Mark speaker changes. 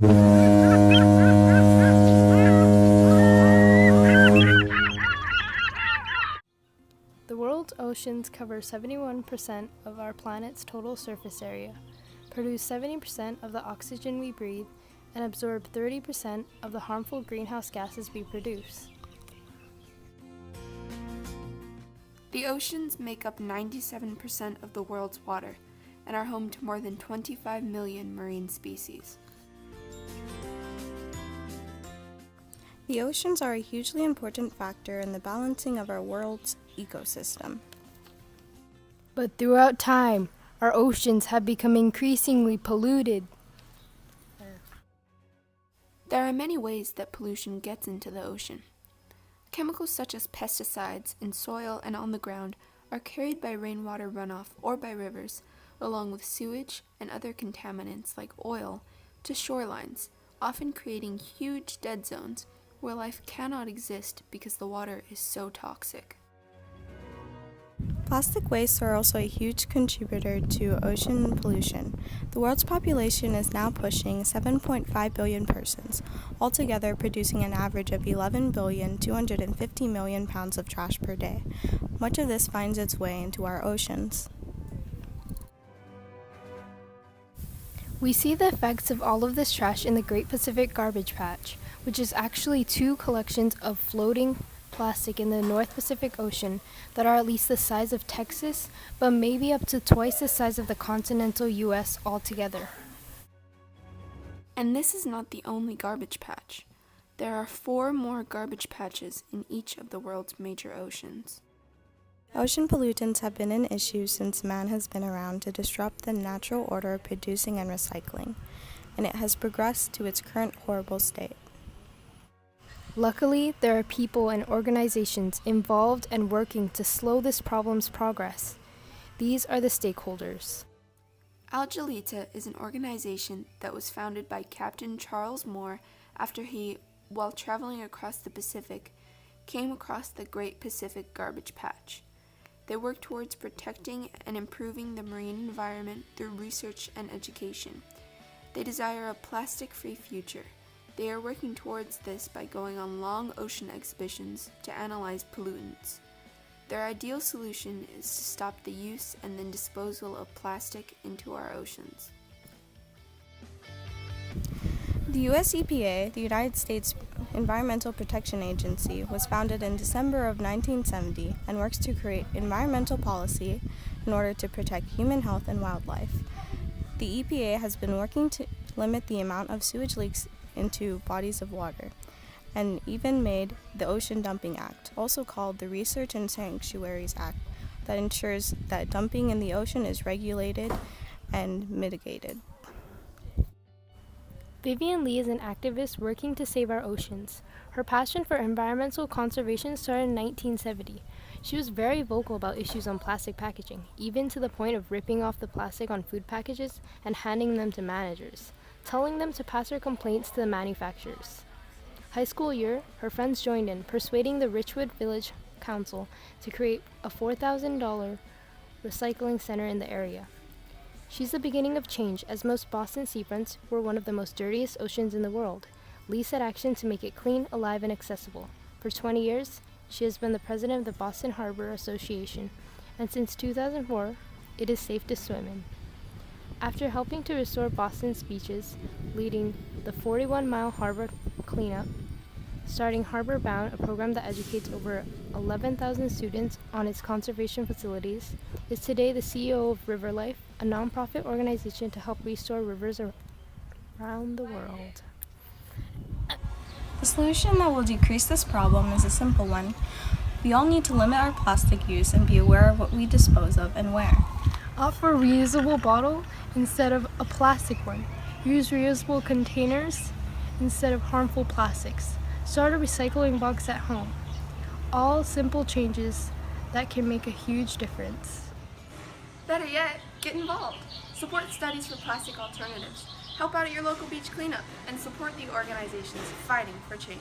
Speaker 1: The world's oceans cover 71% of our planet's total surface area, produce 70% of the oxygen we breathe, and absorb 30% of the harmful greenhouse gases we produce.
Speaker 2: The oceans make up 97% of the world's water and are home to more than 25 million marine species.
Speaker 3: The oceans are a hugely important factor in the balancing of our world's ecosystem.
Speaker 1: But throughout time, our oceans have become increasingly polluted.
Speaker 2: There are many ways that pollution gets into the ocean. Chemicals such as pesticides in soil and on the ground are carried by rainwater runoff or by rivers, along with sewage and other contaminants like oil, to shorelines, often creating huge dead zones where life cannot exist because the water is so toxic.
Speaker 3: Plastic wastes are also a huge contributor to ocean pollution. The world's population is now pushing 7.5 billion persons, altogether producing an average of 11,250,000,000 pounds of trash per day. Much of this finds its way into our oceans.
Speaker 1: We see the effects of all of this trash in the Great Pacific Garbage Patch, which is actually two collections of floating plastic in the North Pacific Ocean that are at least the size of Texas, but maybe up to twice the size of the continental US altogether.
Speaker 2: And this is not the only garbage patch. There are 4 more garbage patches in each of the world's major oceans.
Speaker 3: Ocean pollutants have been an issue since man has been around to disrupt the natural order of producing and recycling, and it has progressed to its current horrible state.
Speaker 1: Luckily, there are people and organizations involved and working to slow this problem's progress. These are the stakeholders.
Speaker 2: Algelita is an organization that was founded by Captain Charles Moore after he, while traveling across the Pacific, came across the Great Pacific Garbage Patch. They work towards protecting and improving the marine environment through research and education. They desire a plastic-free future. They are working towards this by going on long ocean exhibitions to analyze pollutants. Their ideal solution is to stop the use and then disposal of plastic into our oceans.
Speaker 3: The US EPA, the United States Environmental Protection Agency, was founded in December of 1970 and works to create environmental policy in order to protect human health and wildlife. The EPA has been working to limit the amount of sewage leaks into bodies of water, and even made the Ocean Dumping Act, also called the Research and Sanctuaries Act, that ensures that dumping in the ocean is regulated and mitigated.
Speaker 1: Vivian Lee is an activist working to save our oceans. Her passion for environmental conservation started in 1970. She was very vocal about issues on plastic packaging, even to the point of ripping off the plastic on food packages and handing them to managers, telling them to pass her complaints to the manufacturers. High school year, her friends joined in, persuading the Richwood Village Council to create a $4,000 recycling center in the area. She's the beginning of change, as most Boston seafronts were one of the most dirtiest oceans in the world. Lee set action to make it clean, alive, and accessible. For 20 years, she has been the president of the Boston Harbor Association, and since 2004, it is safe to swim in. After helping to restore Boston's beaches, leading the 41-mile harbor cleanup, starting Harbor Bound, a program that educates over 11,000 students on its conservation facilities, is today the CEO of River Life, a nonprofit organization to help restore rivers around the world.
Speaker 3: The solution that will decrease this problem is a simple one. We all need to limit our plastic use and be aware of what we dispose of and where.
Speaker 1: Opt for a reusable bottle instead of a plastic one. Use reusable containers instead of harmful plastics. Start a recycling box at home. All simple changes that can make a huge difference.
Speaker 2: Better yet, get involved. Support studies for plastic alternatives. Help out at your local beach cleanup and support the organizations fighting for change.